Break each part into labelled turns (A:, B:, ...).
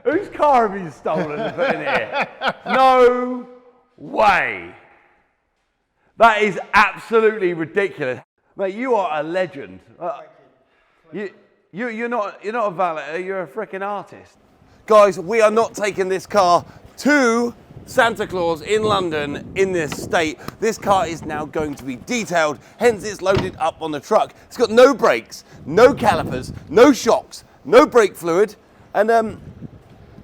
A: Whose car have you stolen and put in here? No way. That is absolutely ridiculous. Mate, you are a legend. You're not a valeter, you're a freaking artist. Guys, we are not taking this car to Santa Claus in London in this state. This car is now going to be detailed, hence it's loaded up on the truck. It's got no brakes, no calipers, no shocks, no brake fluid, and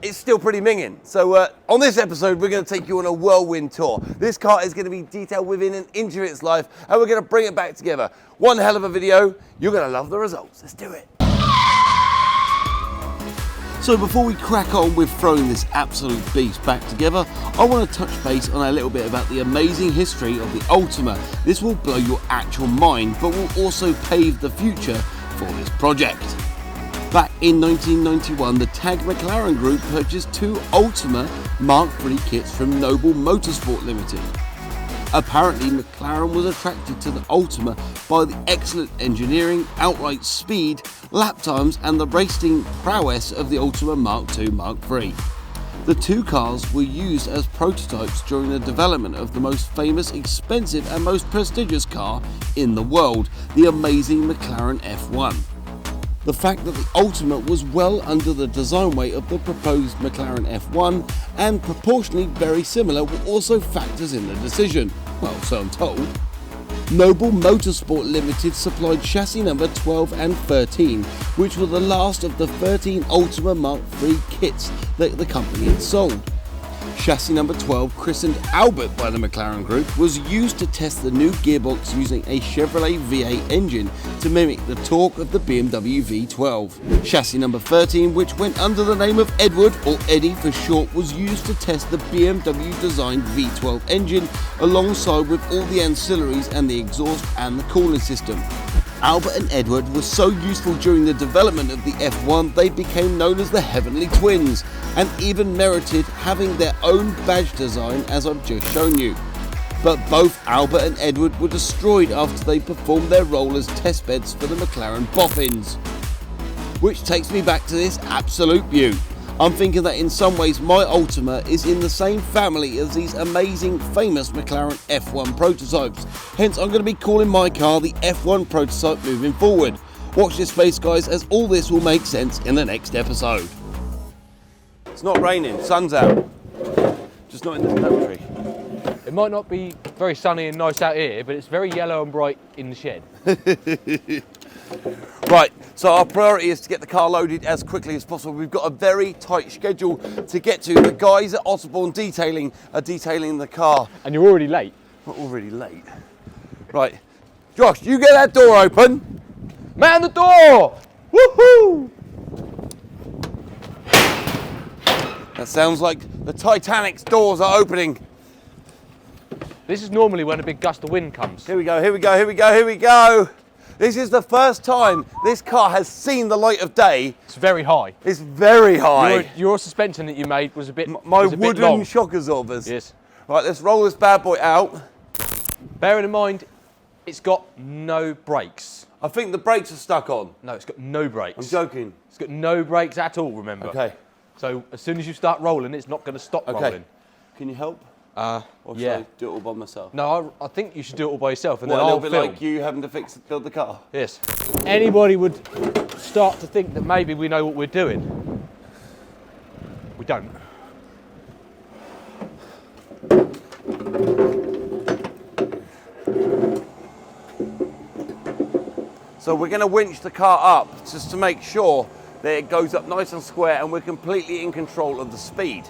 A: it's still pretty minging. So on this episode, we're going to take you on a whirlwind tour. This car is going to be detailed within an inch of its life, and we're going to bring it back together. One hell of a video. You're going to love the results. Let's do it. So before we crack on with throwing this absolute beast back together, I want to touch base on a little bit about the amazing history of the Ultima. This will blow your actual mind, but will also pave the future for this project. Back in 1991, the TAG McLaren Group purchased two Ultima Mark III kits from Noble Motorsport Limited. Apparently, McLaren was attracted to the Ultima by the excellent engineering, outright speed, lap times and the racing prowess of the Ultima Mark II Mark III. The two cars were used as prototypes during the development of the most famous, expensive and most prestigious car in the world, the amazing McLaren F1. The fact that the Ultima was well under the design weight of the proposed McLaren F1 and proportionally very similar were also factors in the decision. Well, so I'm told. Noble Motorsport Limited supplied chassis number 12 and 13, which were the last of the 13 Ultima Mark III kits that the company had sold. Chassis number 12, christened Albert by the McLaren Group, was used to test the new gearbox using a Chevrolet V8 engine to mimic the torque of the BMW V12. Chassis number 13, which went under the name of Edward, or Eddie for short, was used to test the BMW designed V12 engine alongside with all the ancillaries and the exhaust and the cooling system. Albert and Edward were so useful during the development of the F1 they became known as the Heavenly Twins and even merited having their own badge design as I've just shown you. But both Albert and Edward were destroyed after they performed their role as testbeds for the McLaren boffins. Which takes me back to this absolute beaut. I'm thinking that in some ways my Ultima is in the same family as these amazing famous McLaren F1 prototypes. Hence I'm going to be calling my car the F1 prototype moving forward. Watch this space guys, as all this will make sense in the next episode. It's not raining, sun's out. Just not in this country.
B: It might not be very sunny and nice out here, but it's very yellow and bright in the shed.
A: Right, so our priority is to get the car loaded as quickly as possible. We've got a very tight schedule to get to. The guys at Osborne Detailing are detailing the car.
B: And you're already late.
A: Not already late. Right, Josh, you get that door open.
B: Man the door! Woohoo!
A: That sounds like the Titanic's doors are opening.
B: This is normally when a big gust of wind comes.
A: Here we go, here we go, here we go, here we go. This is the first time this car has seen the light of day.
B: It's very high.
A: It's very high.
B: Your suspension that you made was a bit
A: My
B: was a
A: wooden
B: bit long.
A: shock absorbers.
B: Yes.
A: Right, let's roll this bad boy out.
B: Bearing in mind, it's got no brakes.
A: I think the brakes are stuck on.
B: No, it's got no brakes.
A: I'm joking.
B: It's got no brakes at all, remember.
A: Okay.
B: So as soon as you start rolling, it's not going to stop rolling.
A: Can you help? Or should
B: yeah.
A: I do it all by myself?
B: No, I think you should do it all by yourself, and
A: What,
B: then
A: a
B: I'll
A: little bit
B: film.
A: like you having to build the car?
B: Yes. Anybody would start to think that maybe we know what we're doing. We don't.
A: So we're going to winch the car up just to make sure that it goes up nice and square and we're completely in control of the speed.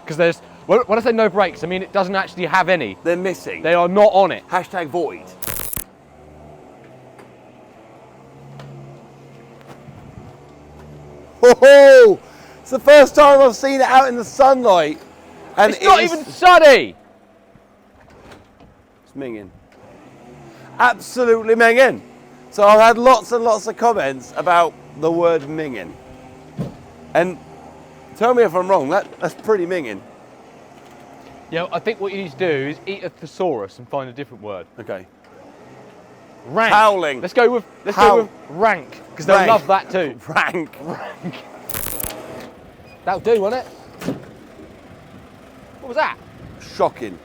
B: Because there's, well, when I say no brakes, I mean it doesn't actually have any.
A: They're missing.
B: They are not on it.
A: Hashtag void. Oh, it's the first time I've seen it out in the sunlight. And
B: It's not even sunny.
A: It's minging. Absolutely minging. So I've had lots and lots of comments about the word minging. And tell me if I'm wrong, that's pretty minging.
B: Yeah, I think what you need to do is eat a thesaurus and find a different word.
A: Okay.
B: Rank.
A: Howling.
B: Let's go with rank, because they'll love that too.
A: Rank.
B: Rank. That'll do, won't it? What was that?
A: Shocking.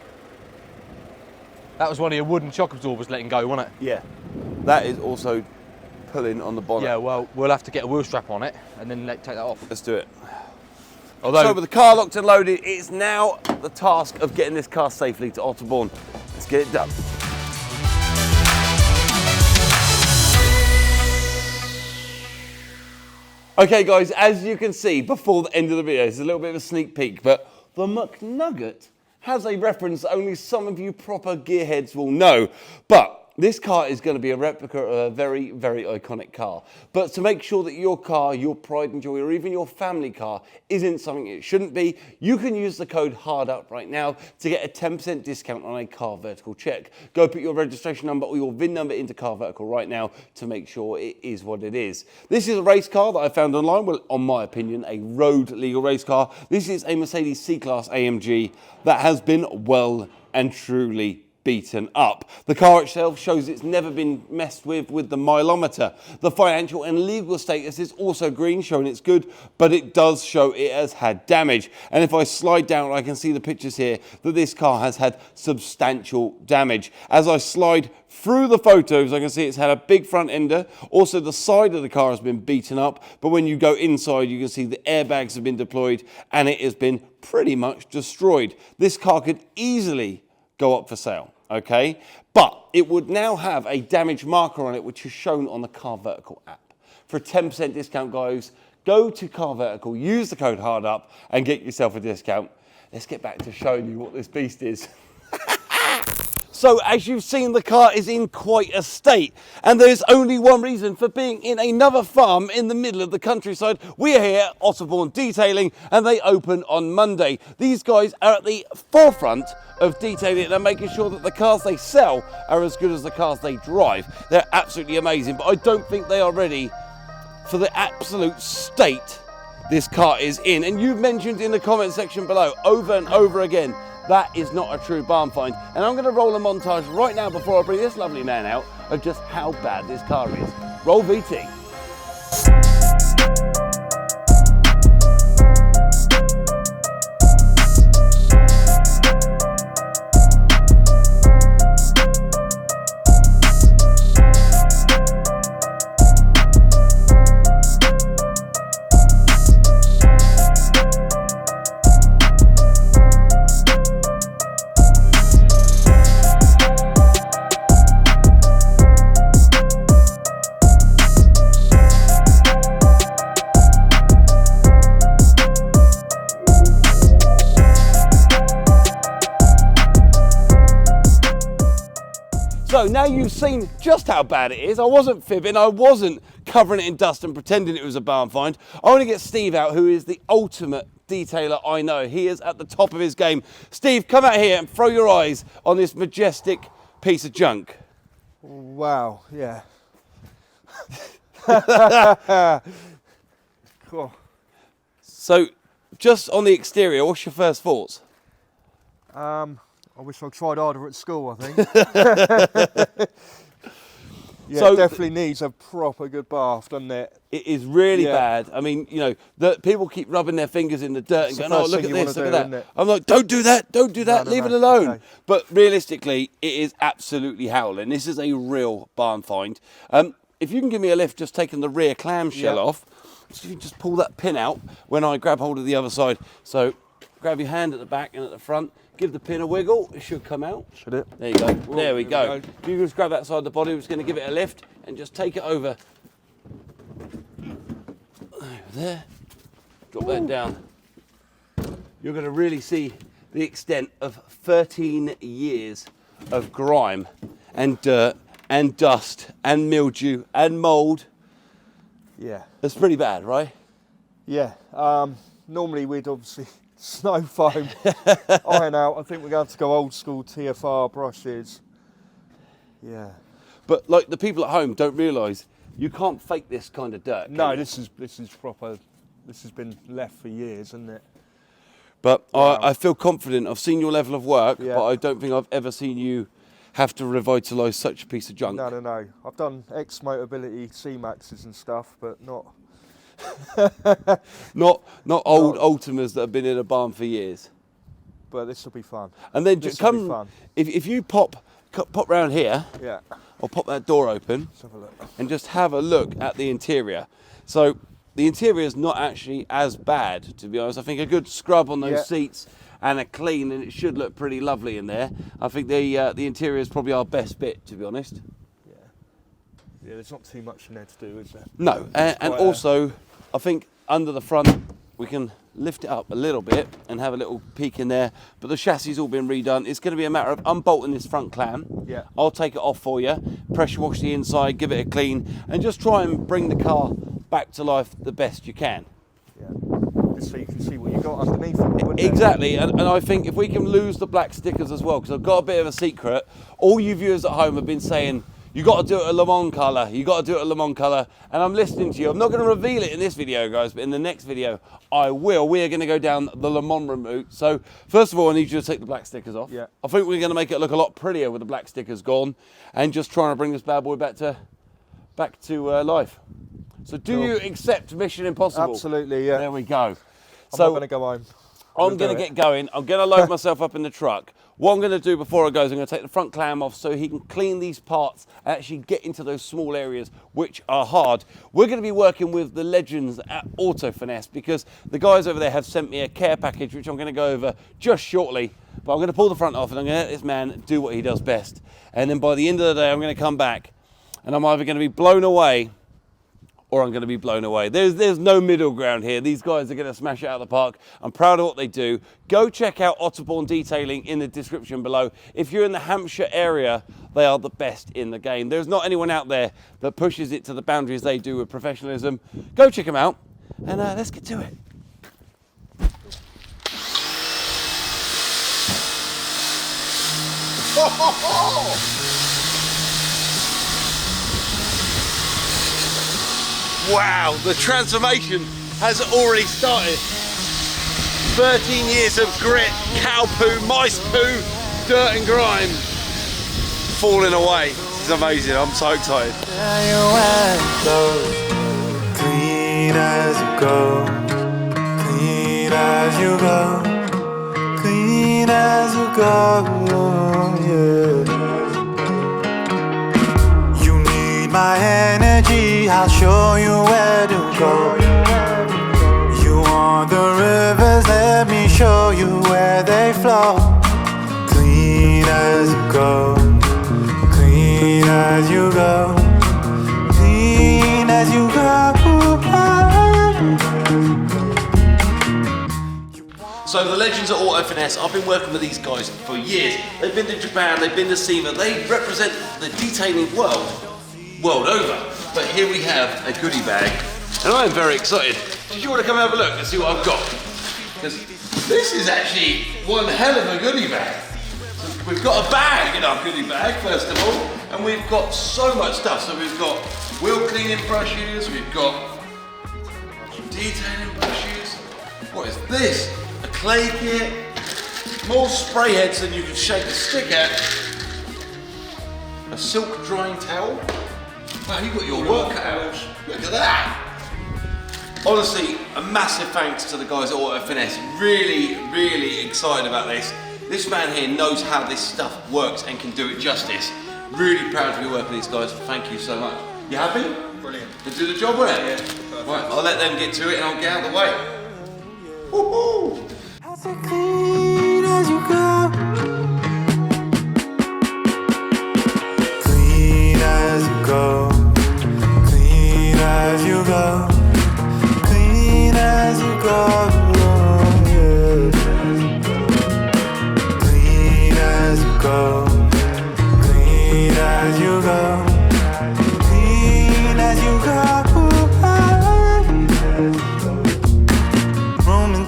B: That was one of your wooden shock absorbers letting go, wasn't it?
A: Yeah. That is also pulling on the bonnet.
B: Yeah, well, we'll have to get a wheel strap on it and then take that off.
A: Let's do it.
B: Although,
A: So with the car locked and loaded, it's now the task of getting this car safely to Otterbourne. Let's get it done. Okay guys, as you can see before the end of the video, it's a little bit of a sneak peek, but the McNugget has a reference only some of you proper gearheads will know. But this car is going to be a replica of a very, very iconic car. But to make sure that your car, your pride and joy, or even your family car isn't something it shouldn't be, you can use the code HARDUP right now to get a 10% discount on a CarVertical check. Go put your registration number or your VIN number into CarVertical right now to make sure it is what it is. This is a race car that I found online, well, on my opinion, a road legal race car. This is a Mercedes C-Class AMG that has been well and truly beaten up. The car itself shows it's never been messed with the mileometer. The financial and legal status is also green, showing it's good, but it does show it has had damage. And if I slide down, I can see the pictures here that this car has had substantial damage. As I slide through the photos, I can see it's had a big front ender. Also, the side of the car has been beaten up, but when you go inside, you can see the airbags have been deployed and it has been pretty much destroyed. This car could easily go up for sale, okay? But it would now have a damage marker on it, which is shown on the CarVertical app. For a 10% discount, guys, go to CarVertical, use the code HARDUP, and get yourself a discount. Let's get back to showing you what this beast is. So, as you've seen, the car is in quite a state, and there's only one reason for being in another farm in the middle of the countryside. We are here at Otterbourne Detailing, and they open on Monday. These guys are at the forefront of detailing and making sure that the cars they sell are as good as the cars they drive. They're absolutely amazing, but I don't think they are ready for the absolute state this car is in. And you've mentioned in the comment section below over and over again, that is not a true barn find. And I'm going to roll a montage right now before I bring this lovely man out of just how bad this car is. Roll VT. So now you've seen just how bad it is. I wasn't fibbing, I wasn't covering it in dust and pretending it was a barn find. I want to get Steve out, who is the ultimate detailer I know. He is at the top of his game. Steve, come out here and throw your eyes on this majestic piece of junk.
C: Wow, yeah. Cool.
A: So, just on the exterior, what's your first thoughts?
C: I wish I tried harder at school, I think. Yeah,
A: So
C: it definitely needs a proper good bath, doesn't it?
A: It is really
C: Yeah.
A: bad. I mean, you know, the people keep rubbing their fingers in the dirt
C: It's
A: and
C: the
A: going, oh,
C: first
A: look
C: thing
A: at
C: you
A: this,
C: wanna
A: look at
C: do,
A: that.
C: isn't it?
A: I'm like, don't do that, don't do that,
C: No,
A: leave it
C: no.
A: alone.
C: Okay.
A: But realistically, it is absolutely howling. This is a real barn find. If you can give me a lift, just taking the rear clamshell
C: Yeah.
A: off, so you can just pull that pin out when I grab hold of the other side. So grab your hand at the back and at the front, give the pin a wiggle, it should come out.
C: Should it?
A: There you go,
C: Whoa,
A: there we
C: there
A: go.
C: we go.
A: If you just grab that side of the body, we're just going to give it a lift and just take it over. Over there, drop that down. You're going to really see the extent of 13 years of grime and dirt and dust and mildew and mould.
C: Yeah.
A: That's pretty bad, right?
C: Yeah. Normally we'd obviously snow foam, iron out. I think we're going to go old school TFR brushes. Yeah.
A: But like the people at home don't realise you can't fake this kind of dirt.
C: No,
A: can you?
C: this is proper. This has been left for years, hasn't it?
A: But
C: Wow.
A: I feel confident. I've seen your level of work,
C: Yeah.
A: but I don't think I've ever seen you have to revitalise such a piece of junk.
C: No. I've done ex-Motability C-Maxes and stuff, but not
A: Not old Ultimas that have been in a barn for years.
C: But this will be fun.
A: And then
C: This will be
A: come,
C: fun.
A: if you pop round here,
C: Yeah.
A: or pop that door open,
C: Let's have a look.
A: and just have a look at the interior. So the interior is not actually as bad, to be honest. I think a good scrub on those seats and a clean, and it should look pretty lovely in there. I think the interior is probably our best bit, to be honest.
C: Yeah, there's not too much in there to do, is there?
A: No, and also I think under the front we can lift it up a little bit and have a little peek in there, but the chassis all been redone. It's going to be a matter of unbolting this front clam.
C: Yeah.
A: I'll take it off for you, pressure wash the inside, give it a clean, and just try and bring the car back to life the best you can.
C: Yeah. Just so you can see what you got underneath it, wouldn't it?
A: Exactly, and I think if we can lose the black stickers as well, because I've got a bit of a secret. All you viewers at home have been saying, you got to do it a Le Mans colour, you got to do it a Le Mans colour, and I'm listening to you. I'm not going to reveal it in this video, guys, but in the next video, I will. We are going to go down the Le Mans route. So, first of all, I need you to take the black stickers off.
C: Yeah.
A: I think we're going to make it look a lot prettier with the black stickers gone, and just trying to bring this bad boy back to life. So, do you accept Mission Impossible?
C: Absolutely, yeah.
A: There we go.
C: I'm not going to go home.
A: I'm going to get going. I'm going to load myself up in the truck. What I'm going to do before I go is I'm going to take the front clam off so he can clean these parts and actually get into those small areas which are hard. We're going to be working with the legends at Auto Finesse because the guys over there have sent me a care package which I'm going to go over just shortly. But I'm going to pull the front off and I'm going to let this man do what he does best. And then by the end of the day, I'm going to come back and I'm either going to be blown away or I'm going to be blown away. There's no middle ground here. These guys are going to smash it out of the park. I'm proud of what they do. Go check out Otterbourne Detailing in the description below. If you're in the Hampshire area, they are the best in the game. There's not anyone out there that pushes it to the boundaries they do with professionalism. Go check them out, and let's get to it. Wow, the transformation has already started. 13 years of grit, cow poo, mice poo, dirt and grime falling away. This is amazing, I'm so excited.
D: Clean as you go, clean as you go, clean as you go, yeah. You need my energy, I'll show you where to go. You want the rivers, let me show you where they flow. Clean as you go, clean as you go, clean as you go.
A: So the legends at Auto Finesse, I've been working with these guys for years. They've been to Japan, they've been to SEMA, they represent the detailing world over. But here we have a goodie bag, and I am very excited. Did you want to come have a look and see what I've got? Because this is actually one hell of a goodie bag. So we've got a bag in our goodie bag, first of all, and we've got so much stuff. So we've got wheel cleaning brushes, we've got detailing brushes. What is this? A clay kit, more spray heads than you can shake a stick at, a silk drying towel. Wow, you've got your work cut out. Look at that. Honestly, a massive thanks to the guys at Auto Finesse. Really, really excited about this. This man here knows how this stuff works and can do it justice. Really proud to be working with these guys. Thank you so much. You happy?
C: Brilliant.
A: They do the job, won't it?
C: Yeah, perfect.
A: Right, I'll let them get to it and I'll get out of the way. Woohoo!
D: As clean as you go, clean as you go, clean as you go, clean as you go, yeah. Clean as you go, clean as you go, clean as you go.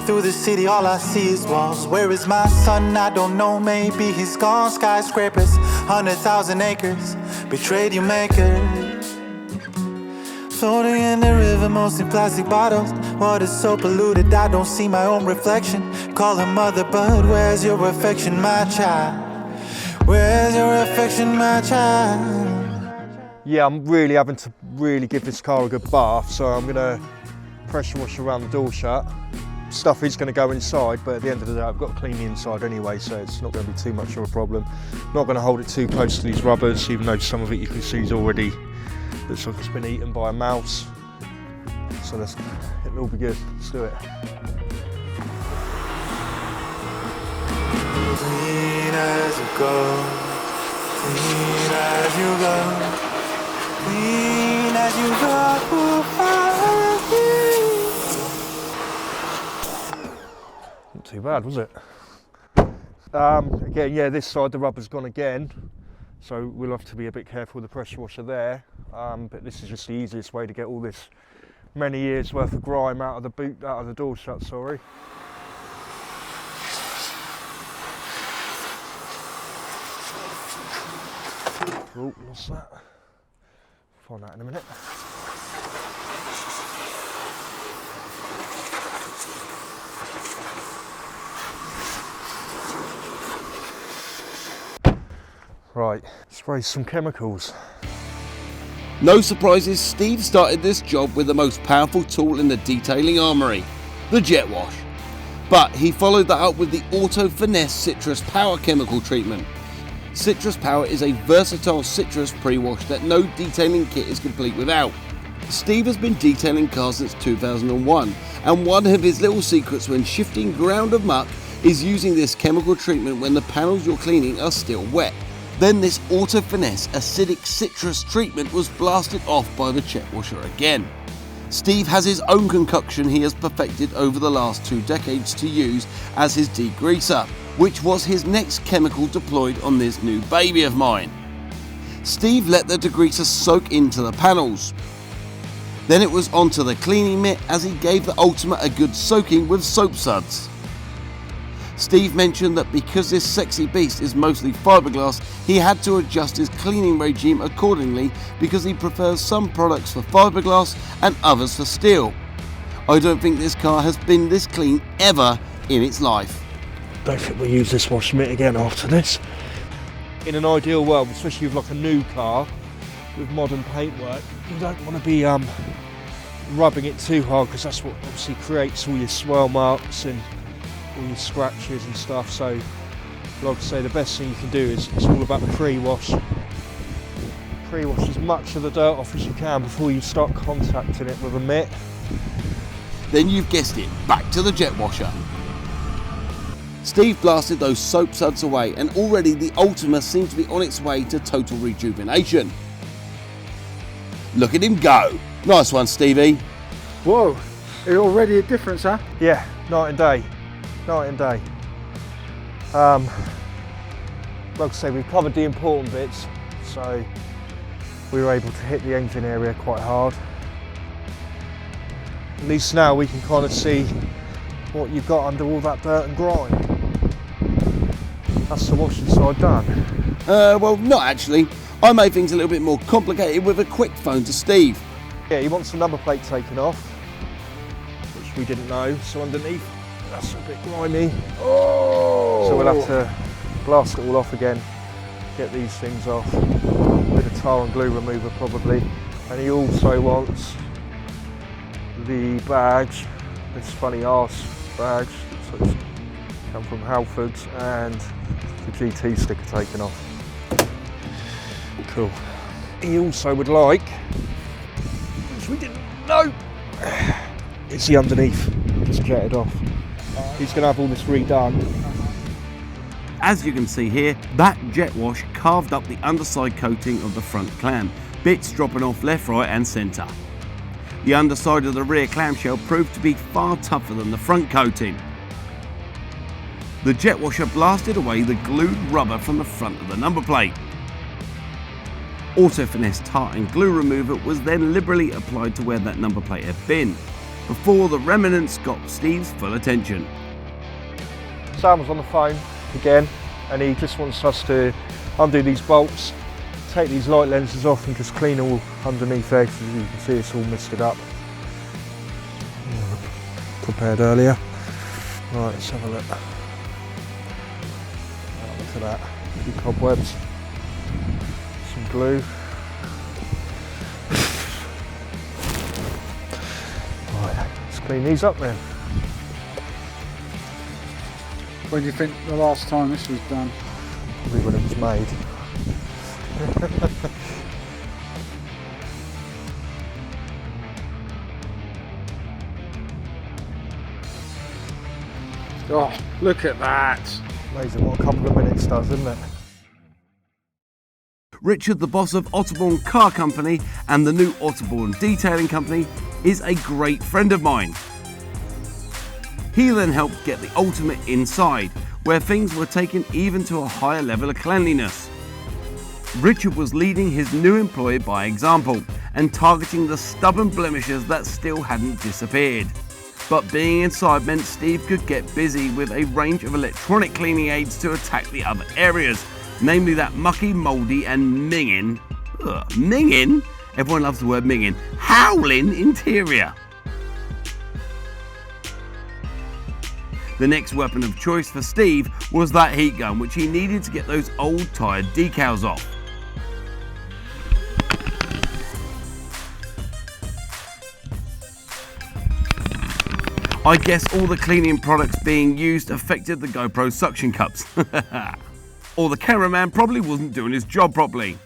D: Through the city, all I see is walls. Where is my son? I don't know, maybe he's gone. Skyscrapers, 100,000 acres, betrayed you maker. Floating in the river, mostly plastic bottles. Water's so polluted, I don't see my own reflection. Call her mother, but where's your affection, my child? Where's your affection, my child?
C: Yeah, I'm really having to give this car a good bath, so I'm gonna pressure washer around the door shut. Stuff is going to go inside, but at the end of the day I've got to clean the inside anyway, so it's not going to be too much of a problem. Not going to hold it too close to these rubbers, even though some of it you can see is already, looks like it's been eaten by a mouse. So it'll all be good. Let's do it.
D: Clean as you go, clean as you go, clean as you go.
C: Not too bad, was it? Again, yeah, this side the rubber's gone again, so we'll have to be a bit careful with the pressure washer there. But this is just the easiest way to get all this many years worth of grime out of the boot, out of the door shut. Sorry. Oh, what's that? Find that in a minute. Right, spray some chemicals.
A: No surprises, Steve started this job with the most powerful tool in the detailing armoury, the jet wash. But he followed that up with the Auto Finesse Citrus Power chemical treatment. Citrus Power is a versatile citrus pre-wash that no detailing kit is complete without. Steve has been detailing cars since 2001, and one of his little secrets when shifting ground of muck is using this chemical treatment when the panels you're cleaning are still wet. Then this Auto Finesse acidic citrus treatment was blasted off by the jet washer again. Steve has his own concoction he has perfected over the last 2 decades to use as his degreaser, which was his next chemical deployed on this new baby of mine. Steve let the degreaser soak into the panels. Then it was onto the cleaning mitt as he gave the Ultima a good soaking with soap suds. Steve mentioned that because this sexy beast is mostly fiberglass, he had to adjust his cleaning regime accordingly because he prefers some products for fiberglass and others for steel. I don't think this car has been this clean ever in its life.
C: Don't think we'll use this wash mitt again after this. In an ideal world, especially with like a new car with modern paintwork, you don't want to be rubbing it too hard because that's what obviously creates all your swirl marks and all your scratches and stuff. So like I say, the best thing you can do is it's all about the pre-wash. Pre-wash as much of the dirt off as you can before you start contacting it with a mitt.
A: Then you've guessed it, back to the jet washer. Steve blasted those soap suds away and already the Ultima seemed to be on its way to total rejuvenation. Look at him go. Nice one, Stevie.
E: Whoa, already a difference, huh?
C: Yeah, night and day. Night and day. Like I say, we've covered the important bits, so we were able to hit the engine area quite hard. At least now we can kind of see what you've got under all that dirt and grime. That's the washing side done.
A: Well, not actually. I made things a little bit more complicated with a quick phone to Steve.
C: Yeah, he wants the number plate taken off, which we didn't know, so underneath that's a bit grimy. Oh! So we'll have to blast it all off again, get these things off, with a tar and glue remover probably. And he also wants the badge, this funny arse badge, so it's come from Halfords, and the GT sticker taken off. Cool. He also would like, which we didn't know, it's the underneath, it's jetted off. He's going to have all this redone.
A: As you can see here, that jet wash carved up the underside coating of the front clam, bits dropping off left, right and centre. The underside of the rear clamshell proved to be far tougher than the front coating. The jet washer blasted away the glued rubber from the front of the number plate. Auto Finesse tar and glue remover was then liberally applied to where that number plate had been, before the remnants got Steve's full attention.
C: Sam was on the phone again, and he just wants us to undo these bolts, take these light lenses off and just clean all underneath there, because as you can see it's all misted up. Prepared earlier. Right, let's have a look. Oh, look at that, a few cobwebs, some glue. Right, Clean these up then.
E: When do you think the last time this was done?
C: Probably when it was made.
E: Oh, look at that.
C: Amazing what a couple of minutes does, isn't it?
A: Richard, the boss of Otterbourne Car Company and the new Otterbourne Detailing Company, is a great friend of mine. He then helped get the Ultima inside, where things were taken even to a higher level of cleanliness. Richard was leading his new employee by example and targeting the stubborn blemishes that still hadn't disappeared. But being inside meant Steve could get busy with a range of electronic cleaning aids to attack the other areas, namely that mucky, mouldy and minging, minging? Everyone loves the word minging, howling interior. The next weapon of choice for Steve was that heat gun, which he needed to get those old tired decals off. I guess all the cleaning products being used affected the GoPro suction cups. Or the cameraman probably wasn't doing his job properly.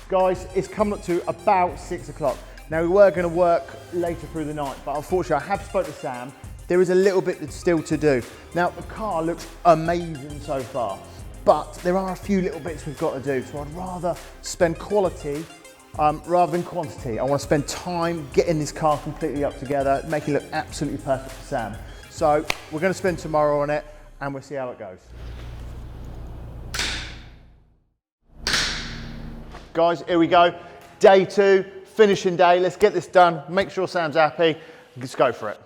F: Guys, it's coming up to about 6 o'clock. Now we were going to work later through the night, but unfortunately I have spoken to Sam. There is a little bit still to do. Now the car looks amazing so far, but there are a few little bits we've got to do. So I'd rather spend quality rather than quantity. I want to spend time getting this car completely up together, making it look absolutely perfect for Sam. So we're going to spend tomorrow on it and we'll see how it goes. Guys, here we go. Day 2, finishing day. Let's get this done. Make sure Sam's happy. Let's go for it.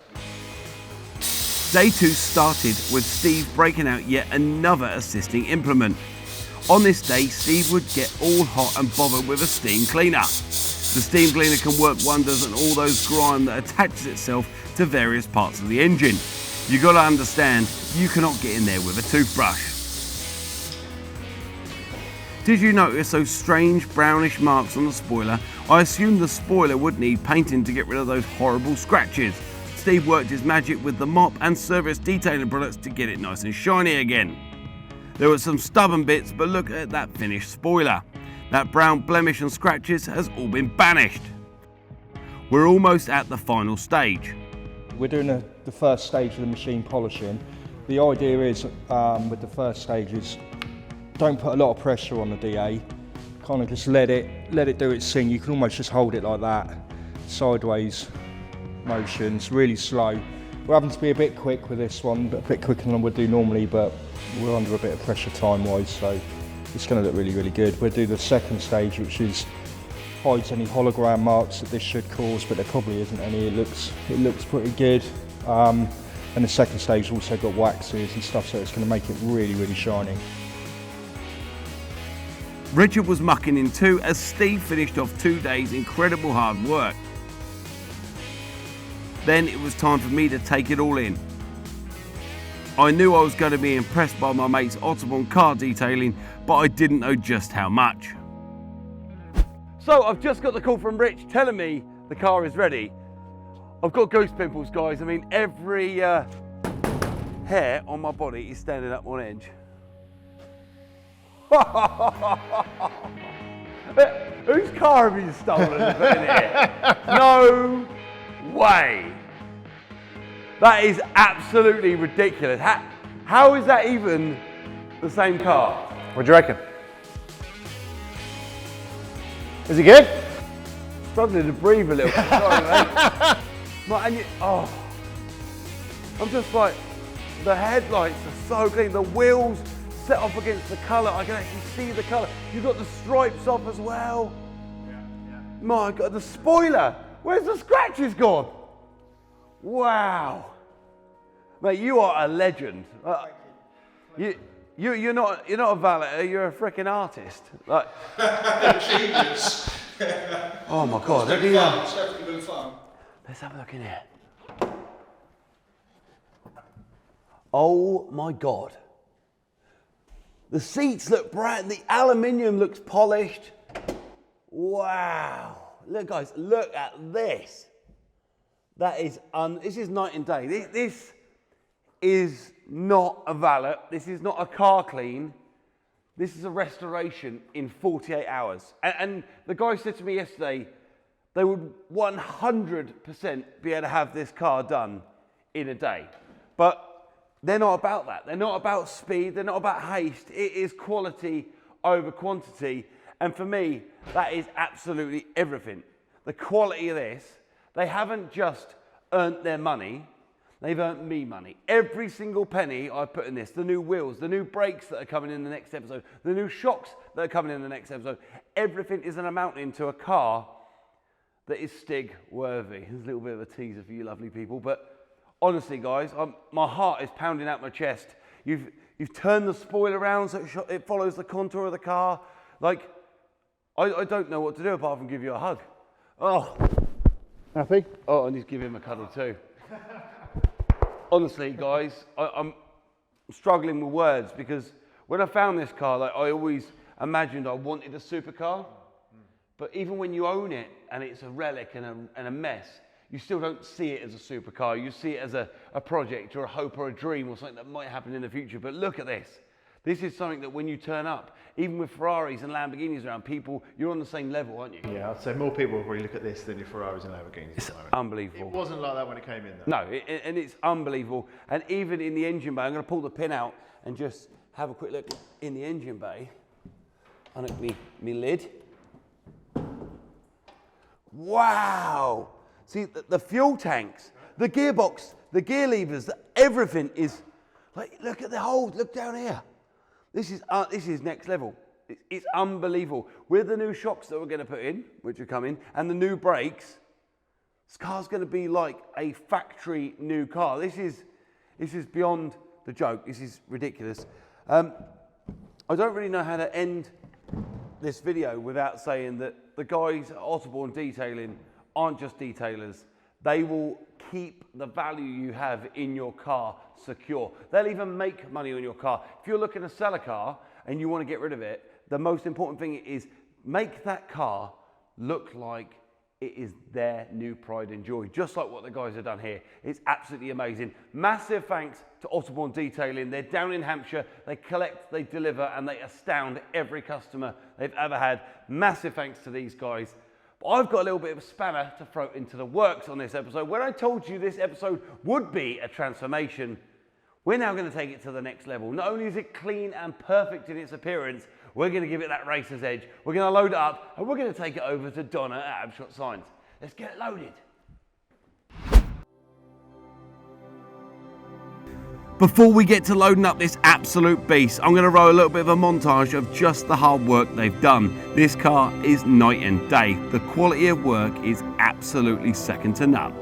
A: Day 2 started with Steve breaking out yet another assisting implement. On this day, Steve would get all hot and bothered with a steam cleaner. The steam cleaner can work wonders on all those grime that attaches itself to various parts of the engine. You gotta understand, you cannot get in there with a toothbrush. Did you notice those strange brownish marks on the spoiler? I assumed the spoiler would need painting to get rid of those horrible scratches. Steve worked his magic with the mop and service detailing products to get it nice and shiny again. There were some stubborn bits, but look at that finished spoiler. That brown blemish and scratches has all been banished. We're almost at the final stage.
C: We're doing the first stage of the machine polishing. The idea is, with the first stage, is don't put a lot of pressure on the DA. Kind of just let it do its thing. You can almost just hold it like that. Sideways motions, really slow. We're having to be a bit quick with this one, a bit quicker than I would do normally, but we're under a bit of pressure time-wise, so it's going to look really, really good. We'll do the second stage, which is hides any hologram marks that this should cause, but there probably isn't any. It looks pretty good. And the second stage also got waxes and stuff, so it's going to make it really, really shiny.
A: Richard was mucking in too as Steve finished off 2 days' incredible hard work. Then it was time for me to take it all in. I knew I was going to be impressed by my mate's Otterbourne car detailing, but I didn't know just how much. So I've just got the call from Rich telling me the car is ready. I've got goose pimples, guys. I mean, every hair on my body is standing up on edge. Whose car have you stolen and put in here? No way. That is absolutely ridiculous. How is that even the same car?
F: What do you reckon? Is it good?
A: Struggling to breathe a little bit. Sorry, mate. I'm just like, the headlights are so clean. The wheels set off against the colour. I can actually see the colour. You've got the stripes off as well. Yeah. My God, the spoiler. Where's the scratches gone? Wow. Mate, you are a legend. You're not a valeter, you're a freaking artist. Like,
C: Genius.
A: oh my God.
C: It's definitely been fun.
A: Let's have a look in here. Oh my God. The seats look bright, the aluminium looks polished. Wow. Look guys, look at this. That is, this is night and day. This is not a valet. This is not a car clean. This is a restoration in 48 hours. And the guy said to me yesterday, they would 100% be able to have this car done in a day. But they're not about that. They're not about speed. They're not about haste. It is quality over quantity. And for me, that is absolutely everything. The quality of this, they haven't just earned their money, they've earned me money. Every single penny I put in this, the new wheels, the new brakes that are coming in the next episode, the new shocks that are coming in the next episode, everything is an amounting to a car that is Stig worthy. There's a little bit of a teaser for you lovely people, but honestly guys, my heart is pounding out my chest. You've turned the spoiler around so it follows the contour of the car. Like, I don't know what to do apart from give you a hug. Oh.
F: Happy?
A: Oh, I need to give him a cuddle too. Honestly, guys, I'm struggling with words because when I found this car, like, I always imagined I wanted a supercar. But even when you own it and it's a relic and a mess, you still don't see it as a supercar. You see it as a project or a hope or a dream or something that might happen in the future. But look at this. This is something that when you turn up, even with Ferraris and Lamborghinis around, people, you're on the same level, aren't you?
G: Yeah, I'd say more people will probably look at this than your Ferraris and Lamborghinis.
A: It's unbelievable.
G: It wasn't like that when it came in, though.
A: No, and it's unbelievable. And even in the engine bay, I'm going to pull the pin out and just have a quick look in the engine bay. Unhook me lid. Wow! See, the fuel tanks, the gearbox, the gear levers, everything is, like, look at the holes, look down here. This is next level. It's unbelievable. With the new shocks that we're going to put in, which are coming, and the new brakes, this car's going to be like a factory new car. This is beyond the joke. This is ridiculous. I don't really know how to end this video without saying that the guys at Otterborn Detailing aren't just detailers. They will keep the value you have in your car secure. They'll even make money on your car. If you're looking to sell a car and you want to get rid of it, the most important thing is make that car look like it is their new pride and joy, just like what the guys have done here. It's absolutely amazing. Massive thanks to Otterborn Detailing. They're down in Hampshire. They collect, they deliver, and they astound every customer they've ever had. Massive thanks to these guys. But I've got a little bit of a spanner to throw into the works on this episode. When I told you this episode would be a transformation, we're now going to take it to the next level. Not only is it clean and perfect in its appearance, we're going to give it that racer's edge. We're going to load it up and we're going to take it over to Donna at Abshot Signs. Let's get it loaded. Before we get to loading up this absolute beast, I'm going to roll a little bit of a montage of just the hard work they've done. This car is night and day. The quality of work is absolutely second to none.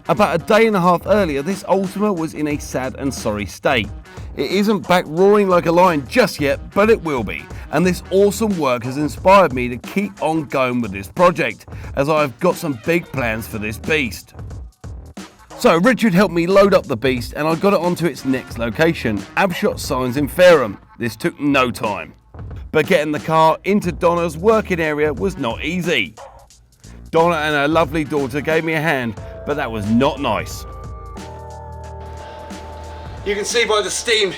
A: About a day and a half earlier, this Ultima was in a sad and sorry state. It isn't back roaring like a lion just yet, but it will be. And this awesome work has inspired me to keep on going with this project, as I've got some big plans for this beast. So Richard helped me load up the beast and I got it onto its next location, Abshot Signs in Fareham. This took no time. But getting the car into Donna's working area was not easy. Donna and her lovely daughter gave me a hand, but that was not nice. You can see by the steam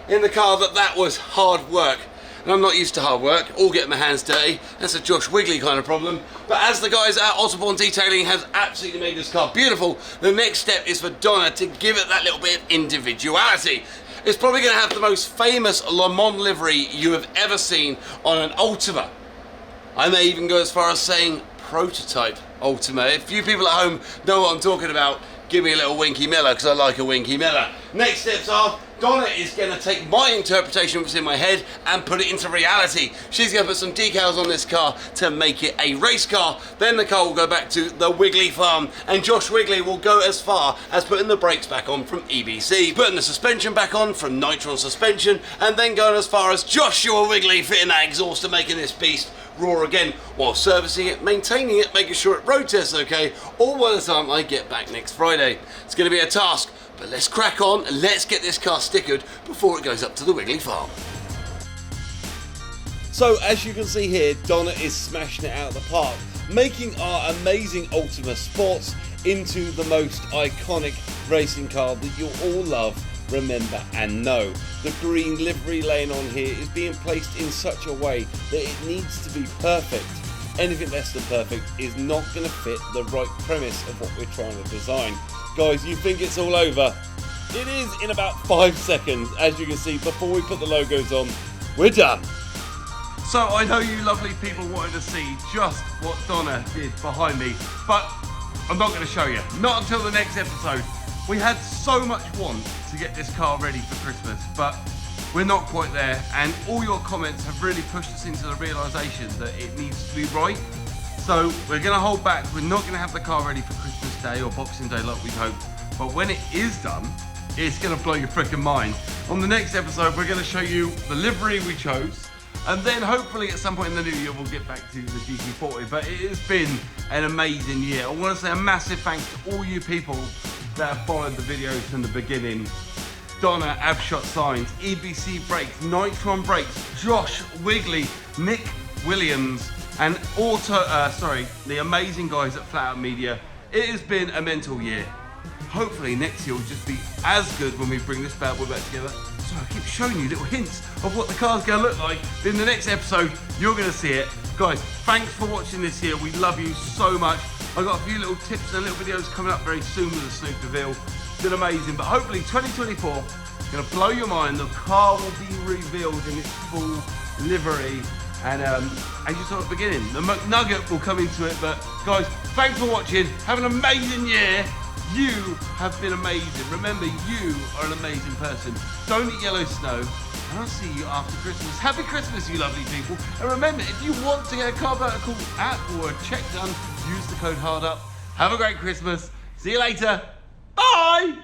A: in the car that was hard work. And I'm not used to hard work or getting my hands dirty. That's a Josh Wigley kind of problem. But as the guys at Otterborn Detailing have absolutely made this car beautiful, the next step is for Donna to give it that little bit of individuality. It's probably going to have the most famous Le Mans livery you have ever seen on an Ultima. I may even go as far as saying prototype Ultima. If you people at home know what I'm talking about, give me a little Winky Miller, because I like a Winky Miller. Next steps are Donna is going to take my interpretation of what's in my head and put it into reality. She's going to put some decals on this car to make it a race car. Then the car will go back to the Wiggly farm, and Josh Wiggly will go as far as putting the brakes back on from EBC, putting the suspension back on from Nitron suspension, and then going as far as Joshua Wiggly fitting that exhaust and making this beast roar again while servicing it, maintaining it, making sure it road tests okay, all by the time I get back next Friday. It's going to be a task, but let's crack on and let's get this car stickered before it goes up to the Wiggly farm. So as you can see here, Donna is smashing it out of the park, making our amazing Ultima Sports into the most iconic racing car that you'll all love, remember and know. The green livery laying on here is being placed in such a way that it needs to be perfect. Anything less than perfect is not going to fit the right premise of what we're trying to design. Guys, you think it's all over? It is in about 5 seconds. As you can see, before we put the logos on, we're done. So I know you lovely people wanted to see just what Donna did behind me, but I'm not going to show you. Not until the next episode. We had so much want to get this car ready for Christmas, but we're not quite there, and all your comments have really pushed us into the realisation that it needs to be right. So we're going to hold back. We're not going to have the car ready for Christmas Day or Boxing Day like we'd hoped, but when it is done, it's going to blow your freaking mind. On the next episode, we're going to show you the livery we chose, and then hopefully at some point in the new year we'll get back to the GT40. But it has been an amazing year. I want to say a massive thanks to all you people that have followed the videos from the beginning. Donna, Abshot Signs, EBC Brakes, Nitron Brakes, Josh Wiggly, Nick Williams, and the amazing guys at Flat Out Media. It has been a mental year. Hopefully next year will just be as good when we bring this bad boy back together. So I keep showing you little hints of what the car's going to look like. In the next episode, you're going to see it. Guys, thanks for watching this year. We love you so much. I've got a few little tips and little videos coming up very soon with the Snoop reveal. It's been amazing, but hopefully 2024 is going to blow your mind. The car will be revealed in its full livery, and as you saw at the beginning, the McNugget will come into it. But guys, thanks for watching. Have an amazing year. You have been amazing. Remember, you are an amazing person. Don't eat yellow snow, and I'll see you after Christmas. Happy Christmas, you lovely people. And remember, if you want to get a CarVertical app or a check done, use the code HARDUP. Have a great Christmas. See you later. Bye.